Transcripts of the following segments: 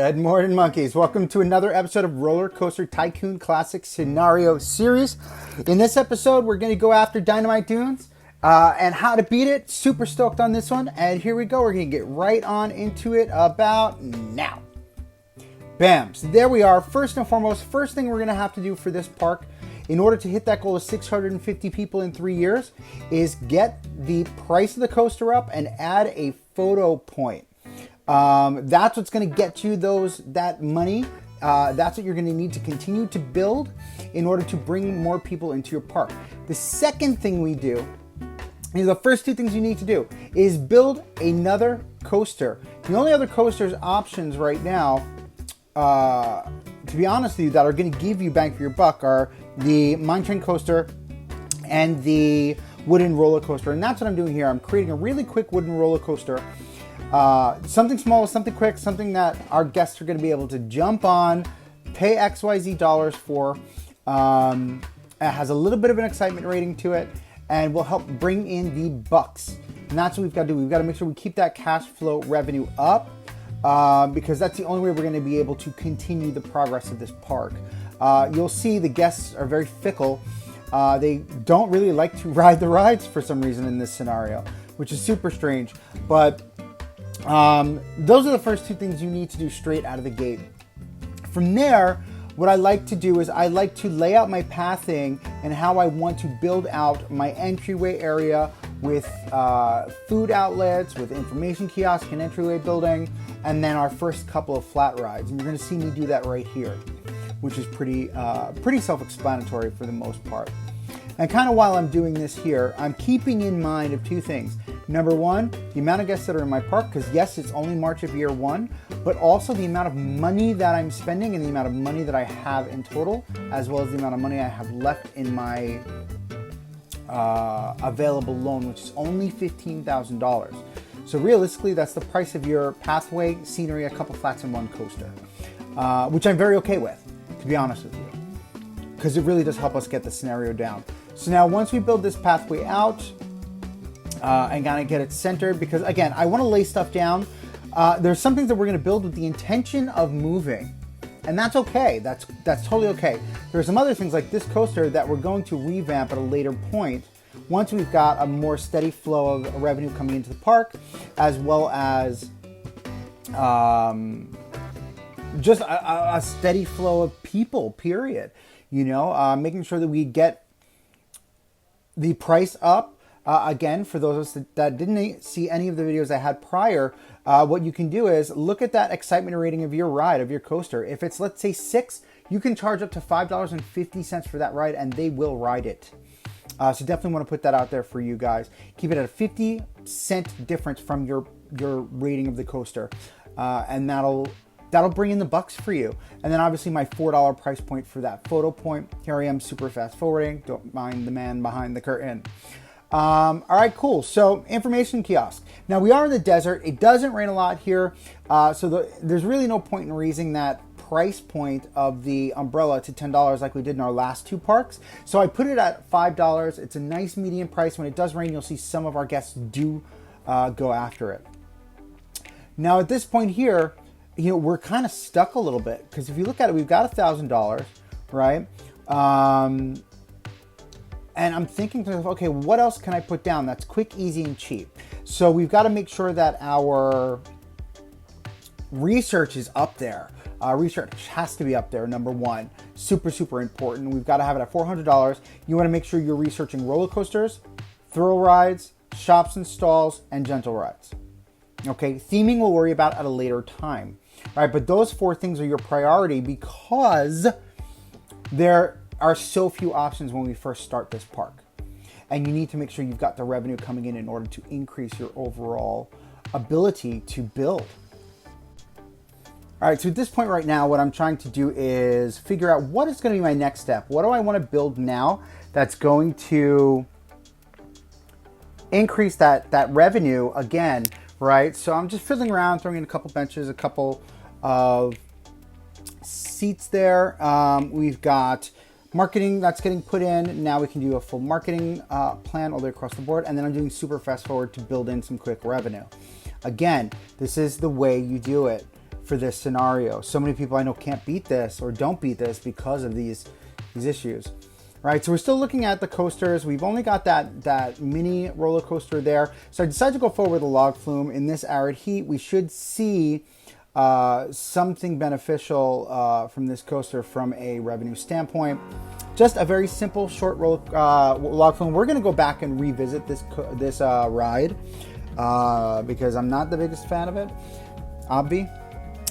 Good morning, monkeys. Welcome to another episode of Roller Coaster Tycoon Classic Scenario series. In this episode, we're going to go after Dynamite Dunes and how to beat it. Super stoked on this one. And here we go. We're going to get right on into it about now. Bam. So there we are. First and foremost, first thing we're going to have to do for this park in order to hit that goal of 650 people in 3 years is get the price of the coaster up and add a photo point. That's what's going to get you that money. That's what you're going to need to continue to build in order to bring more people into your park. The second thing we do, the first two things you need to do is build another coaster. The only other coasters options right now, to be honest with you, that are going to give you bang for your buck are the mine train coaster and the wooden roller coaster. And that's what I'm doing here. I'm creating a really quick wooden roller coaster. Something small, something quick, something that our guests are going to be able to jump on, pay XYZ dollars for. It has a little bit of an excitement rating to it and will help bring in the bucks. And that's what we've got to do. We've got to make sure we keep that cash flow revenue up because that's the only way we're going to be able to continue the progress of this park. You'll see the guests are very fickle. They don't really like to ride the rides for some reason in this scenario, which is super strange. But those are the first two things you need to do straight out of the gate. From there, what I like to do is I like to lay out my pathing and how I want to build out my entryway area with food outlets, with information kiosk and entryway building, and then our first couple of flat rides. And you're going to see me do that right here, which is pretty self-explanatory for the most part. And kind of while I'm doing this here, I'm keeping in mind of two things. Number one, the amount of guests that are in my park, because yes, it's only March of year one, but also the amount of money that I'm spending and the amount of money that I have in total, as well as the amount of money I have left in my available loan, which is only $15,000. So realistically, that's the price of your pathway, scenery, a couple flats, and one coaster, which I'm very okay with, to be honest with you, because it really does help us get the scenario down. So now once we build this pathway out, and kind of get it centered, because again, I want to lay stuff down. There's some things that we're going to build with the intention of moving, and that's okay. That's totally okay. There are some other things like this coaster that we're going to revamp at a later point once we've got a more steady flow of revenue coming into the park, as well as just a steady flow of people, period. Making sure that we get the price up. Again, for those of us that didn't see any of the videos I had prior, what you can do is look at that excitement rating of your ride, of your coaster. If it's, let's say, 6, you can charge up to $5.50 for that ride, and they will ride it. So definitely want to put that out there for you guys. Keep it at a 50-cent difference from your rating of the coaster, and that'll bring in the bucks for you. And then obviously my $4 price point for that photo point. Here I am, super fast forwarding. Don't mind the man behind the curtain. All right, cool. So information kiosk. Now we are in the desert. It doesn't rain a lot here. There's really no point in raising that price point of the umbrella to $10 like we did in our last two parks. So I put it at $5. It's a nice medium price. When it does rain, you'll see some of our guests do go after it. Now at this point here, we're kind of stuck a little bit, because if you look at it, we've got $1,000, right? And I'm thinking to myself, okay, what else can I put down that's quick, easy, and cheap? So we've got to make sure that our research is up there. Research has to be up there, number one. Super, super important. We've got to have it at $400. You want to make sure you're researching roller coasters, thrill rides, shops and stalls, and gentle rides. Okay, theming we'll worry about at a later time. All right, but those 4 things are your priority because there are so few options when we first start this park. And you need to make sure you've got the revenue coming in order to increase your overall ability to build. All right, so at this point right now, what I'm trying to do is figure out what is going to be my next step. What do I want to build now that's going to increase that revenue again, right? So I'm just fiddling around, throwing in a couple benches, a couple of seats there. We've got marketing that's getting put in. Now we can do a full marketing plan all the way across the board. And then I'm doing super fast forward to build in some quick revenue. Again, this is the way you do it. for this scenario. So many people I know can't beat this or don't beat this because of these issues. Right, so we're still looking at the coasters. We've only got that mini roller coaster there. So I decided to go forward with a log flume. In this arid heat, we should see something beneficial from this coaster from a revenue standpoint. Just a very simple, short log flume. We're going to go back and revisit this ride because I'm not the biggest fan of it,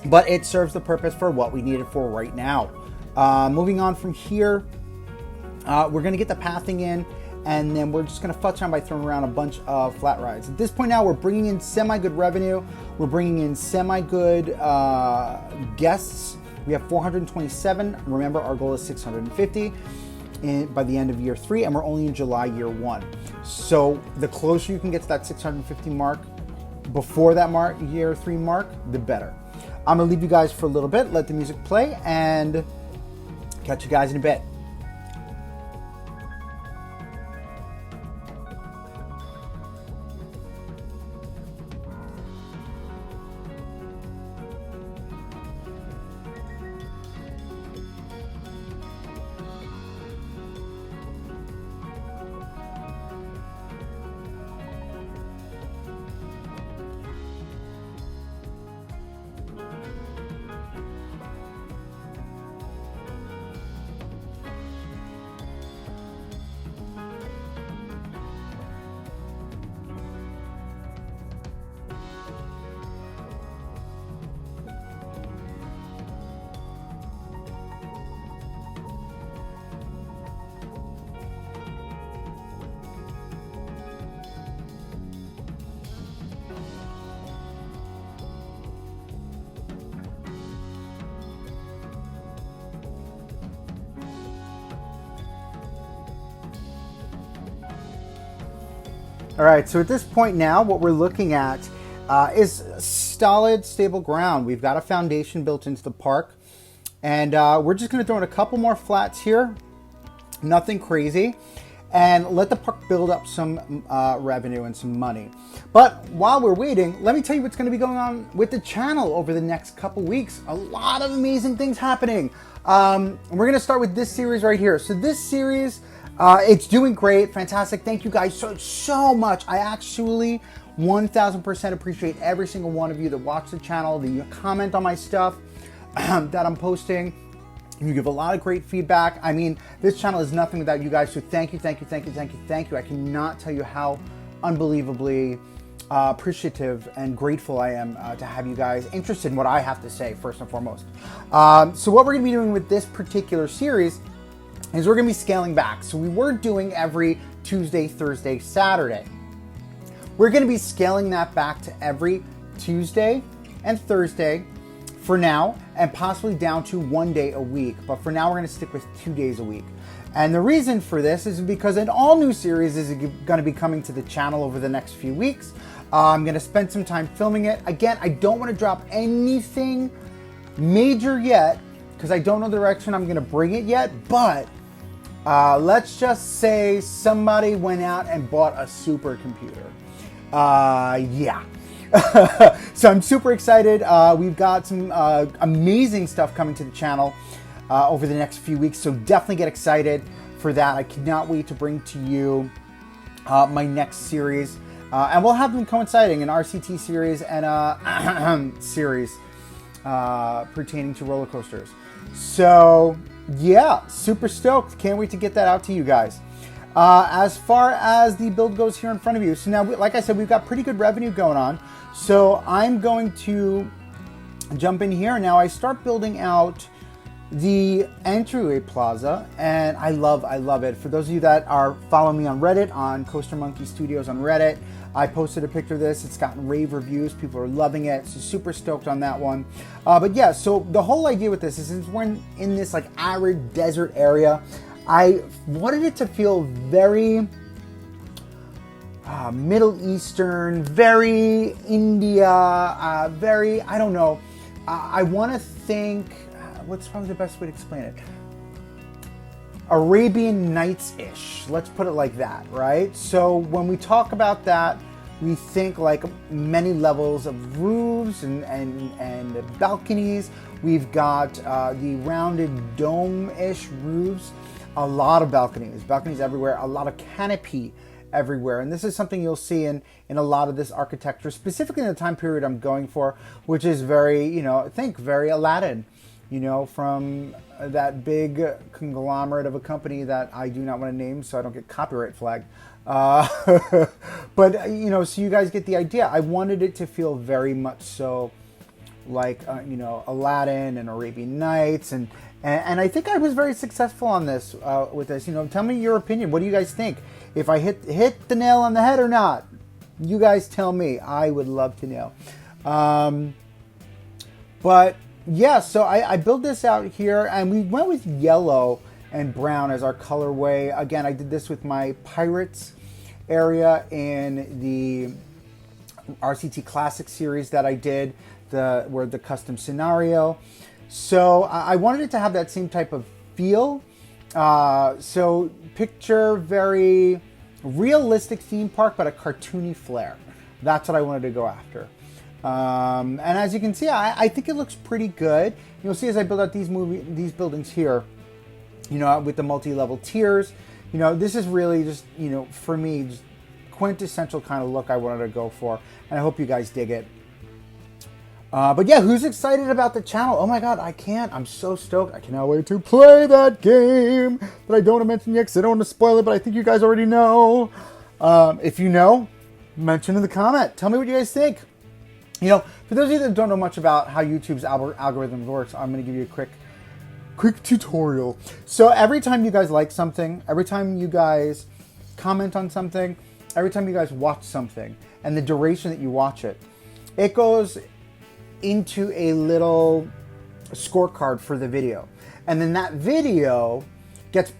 but it serves the purpose for what we need it for right now. Moving on from here. We're going to get the pathing in, and then we're just going to futz around by throwing around a bunch of flat rides. At this point now, we're bringing in semi-good revenue. We're bringing in semi-good guests. We have 427. Remember, our goal is 650 by the end of year 3, and we're only in July year 1. So the closer you can get to that 650 mark before that year 3 mark, the better. I'm going to leave you guys for a little bit, let the music play, and catch you guys in a bit. All right, so at this point now, what we're looking at is solid, stable ground. We've got a foundation built into the park, and we're just going to throw in a couple more flats here, nothing crazy, and let the park build up some revenue and some money. But while we're waiting, let me tell you what's going to be going on with the channel over the next couple weeks. A lot of amazing things happening. We're going to start with this series right here. So this series, it's doing great, fantastic. Thank you guys so much. I actually 1000% appreciate every single one of you that watch the channel, that you comment on my stuff that I'm posting. You give a lot of great feedback. I mean, this channel is nothing without you guys. So thank you, thank you, thank you, thank you, thank you. I cannot tell you how unbelievably appreciative and grateful I am to have you guys interested in what I have to say, first and foremost. So what we're going to be doing with this particular series is we're going to be scaling back. So we were doing every Tuesday, Thursday, Saturday. We're going to be scaling that back to every Tuesday and Thursday for now, and possibly down to 1 day a week. But for now, we're going to stick with 2 days a week. And the reason for this is because an all new series is going to be coming to the channel over the next few weeks. I'm going to spend some time filming it. Again, I don't want to drop anything major yet because I don't know the direction I'm going to bring it yet, but let's just say somebody went out and bought a supercomputer. Yeah. So I'm super excited. We've got some amazing stuff coming to the channel over the next few weeks, so definitely get excited for that. I cannot wait to bring to you my next series. And we'll have them coinciding, an RCT series and a series pertaining to roller coasters. So yeah, super stoked. Can't wait to get that out to you guys. As far as the build goes here in front of you, so now, like I said, we've got pretty good revenue going on. So I'm going to jump in here. Now I start building out the Entryway plaza, and I love it. For those of you that are following me on Reddit, on Coaster Monkey Studios on Reddit, I posted a picture of this. It's gotten rave reviews. People are loving it. So super stoked on that one. But yeah, so the whole idea with this is we're in this like arid desert area. I wanted it to feel very Middle Eastern, very India, very, I don't know. I want to think, what's probably the best way to explain it? Arabian Nights-ish, let's put it like that, right? So when we talk about that, we think like many levels of roofs and balconies. We've got the rounded dome-ish roofs, a lot of balconies everywhere, a lot of canopy everywhere. And this is something you'll see in a lot of this architecture, specifically in the time period I'm going for, which is very, you know, think very Aladdin, you know, from that big conglomerate of a company that I do not want to name so I don't get copyright flagged. But, you know, so you guys get the idea. I wanted it to feel very much so like, you know, Aladdin and Arabian Nights. And I think I was very successful on this, with this. You know, tell me your opinion. What do you guys think? If I hit the nail on the head or not? You guys tell me. I would love to know. But yeah, so I built this out here, and we went with yellow and brown as our colorway. Again, I did this with my Pirates area in the RCT Classic series that I did, the custom scenario. So I wanted it to have that same type of feel. So picture very realistic theme park, but a cartoony flair. That's what I wanted to go after. And as you can see, I think it looks pretty good. You'll see as I build out these buildings here, you know, with the multi-level tiers, you know, this is really just, you know, for me, just quintessential kind of look I wanted to go for. And I hope you guys dig it. But yeah, who's excited about the channel? Oh my God, I'm so stoked. I cannot wait to play that game that I don't want to mention yet because I don't want to spoil it, but I think you guys already know. If you know, mention in the comment. Tell me what you guys think. You know, for those of you that don't know much about how YouTube's algorithm works, I'm going to give you a quick tutorial. So every time you guys like something, every time you guys comment on something, every time you guys watch something, and the duration that you watch it, it goes into a little scorecard for the video. And then that video scorecard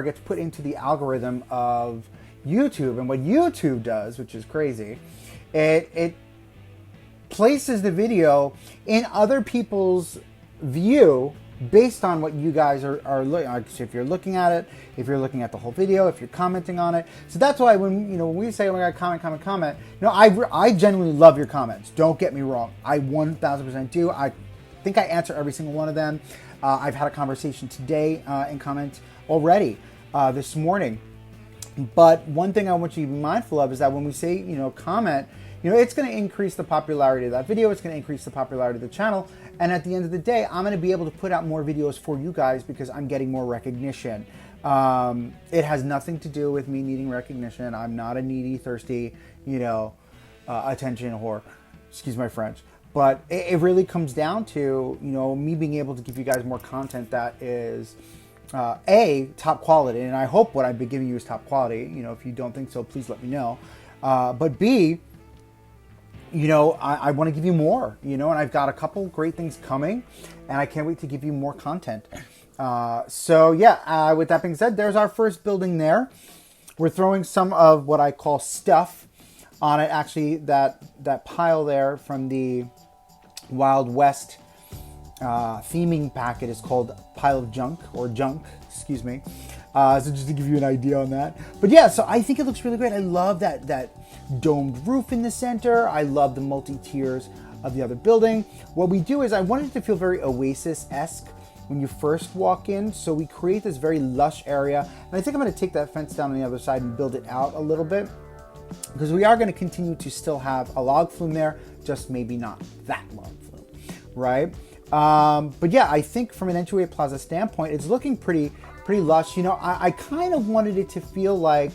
gets put into the algorithm of YouTube. And what YouTube does, which is crazy, it places the video in other people's view based on what you guys are looking at. So if you're looking at it, if you're looking at the whole video, if you're commenting on it. So that's why when we say, oh my God, comment, you know, I genuinely love your comments. Don't get me wrong. I 1000% do. I think I answer every single one of them. I've had a conversation today in comments already this morning. But one thing I want you to be mindful of is that when we say, you know, comment, you know, it's going to increase the popularity of that video. It's going to increase the popularity of the channel. And at the end of the day, I'm going to be able to put out more videos for you guys because I'm getting more recognition. It has nothing to do with me needing recognition. I'm not a needy, thirsty, you know, attention whore. Excuse my French. But it really comes down to, you know, me being able to give you guys more content that is, A, top quality. And I hope what I've been giving you is top quality. You know, if you don't think so, please let me know. But B, you know, I want to give you more, you know, and I've got a couple great things coming, and I can't wait to give you more content. So yeah, with that being said, there's our first building there. We're throwing some of what I call stuff on it. Actually, that pile there from the Wild West theming packet is called Pile of Junk, or Junk, excuse me. So just to give you an idea on that. But yeah, so I think it looks really great. I love that domed roof in the center. I love the multi-tiers of the other building. What we do is I wanted it to feel very Oasis-esque when you first walk in. So we create this very lush area. And I think I'm going to take that fence down on the other side and build it out a little bit, because we are going to continue to still have a log flume there, just maybe not that log flume, right? But yeah, I think from an Entryway Plaza standpoint, it's looking pretty lush. You know, I kind of wanted it to feel like,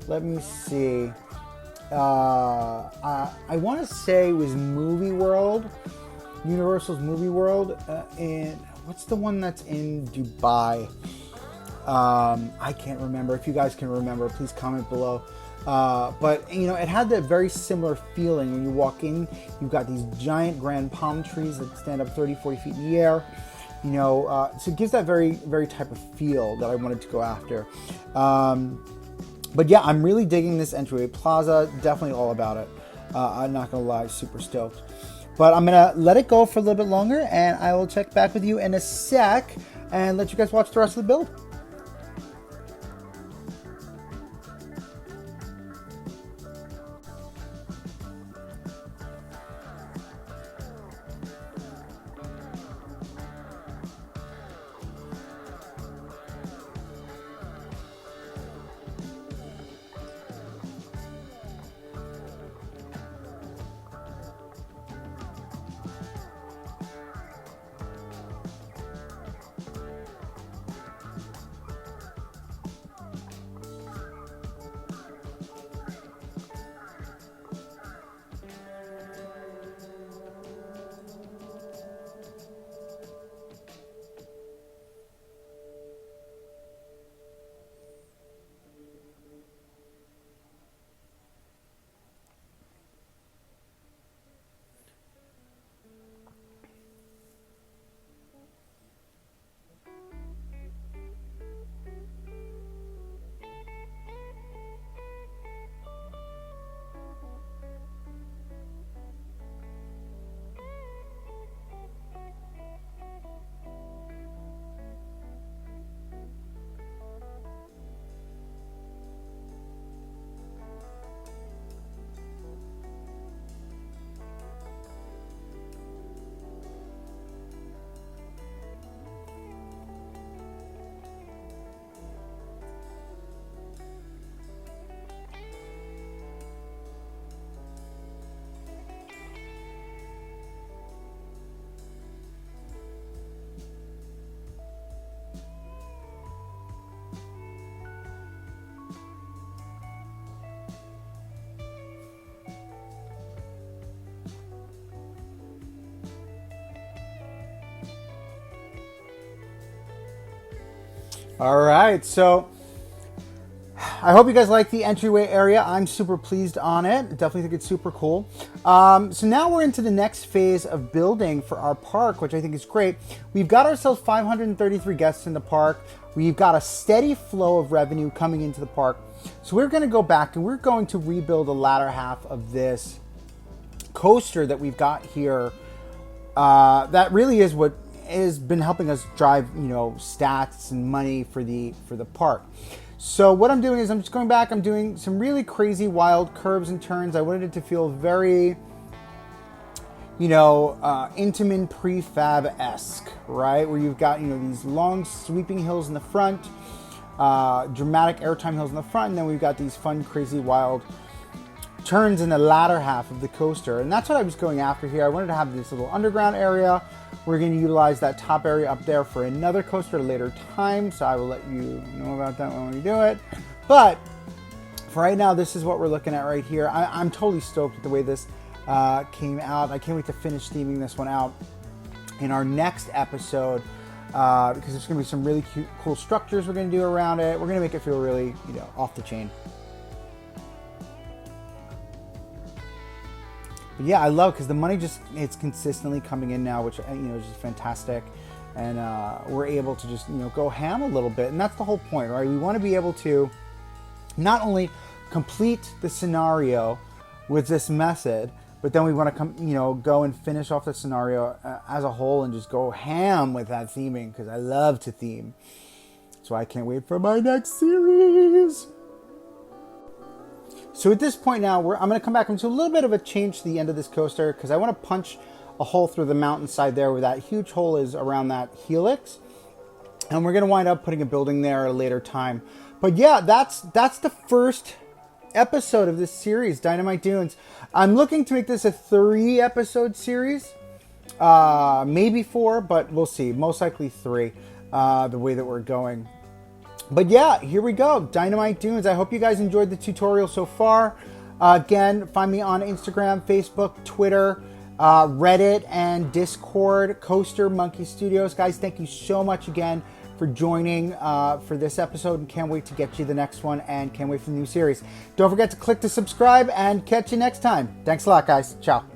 let me see. I want to say it was Movie World, Universal's Movie World, and what's the one that's in Dubai? I can't remember. If you guys can remember, please comment below. But, you know, it had that very similar feeling when you walk in. You've got these giant grand palm trees that stand up 30, 40 feet in the air. You know, so it gives that very, very type of feel that I wanted to go after. But yeah, I'm really digging this Entryway Plaza. Definitely all about it. I'm not going to lie, super stoked. But I'm going to let it go for a little bit longer, and I will check back with you in a sec. and let you guys watch the rest of the build. All right, so I hope you guys like the entryway area. I'm super pleased on it. Definitely think it's super cool. So now we're into the next phase of building for our park, which I think is great. We've got ourselves 533 guests in the park. We've got a steady flow of revenue coming into the park. So we're going to go back and we're going to rebuild the latter half of this coaster that we've got here. That really is what has been helping us drive, stats and money for the park. So what I'm doing is I'm just going back. I'm doing some really crazy, wild curves and turns. I wanted it to feel very, Intamin prefab-esque, right? Where you've got, these long sweeping hills in the front, dramatic airtime hills in the front, and then we've got these fun, crazy, wild turns in the latter half of the coaster. And that's what I was going after here. I wanted to have this little underground area. We're going to utilize that top area up there for another coaster at a later time, so I will let you know about that when we do it. But for right now, this is what we're looking at right here. I'm totally stoked with the way this came out. I can't wait to finish theming this one out in our next episode, because there's going to be some really cute, cool structures we're going to do around it. We're going to make it feel really, off the chain. But yeah, I love, because the money it's consistently coming in now, which, is just fantastic. And we're able to just, go ham a little bit. And that's the whole point, right? We want to be able to not only complete the scenario with this method, but then we want to go and finish off the scenario as a whole and just go ham with that theming, because I love to theme. So I can't wait for my next series. So at this point now, I'm going to come back into a little bit of a change to the end of this coaster, because I want to punch a hole through the mountainside there where that huge hole is around that helix. And we're going to wind up putting a building there at a later time. But yeah, that's the first episode of this series, Dynamite Dunes. I'm looking to make this a 3-episode series. Maybe 4, but we'll see. Most likely 3, the way that we're going. But yeah, here we go. Dynamite Dunes. I hope you guys enjoyed the tutorial so far. Again, find me on Instagram, Facebook, Twitter, Reddit, and Discord, Coaster Monkey Studios. Guys, thank you so much again for joining for this episode, and can't wait to get you the next one, and can't wait for the new series. Don't forget to click to subscribe, and catch you next time. Thanks a lot, guys. Ciao.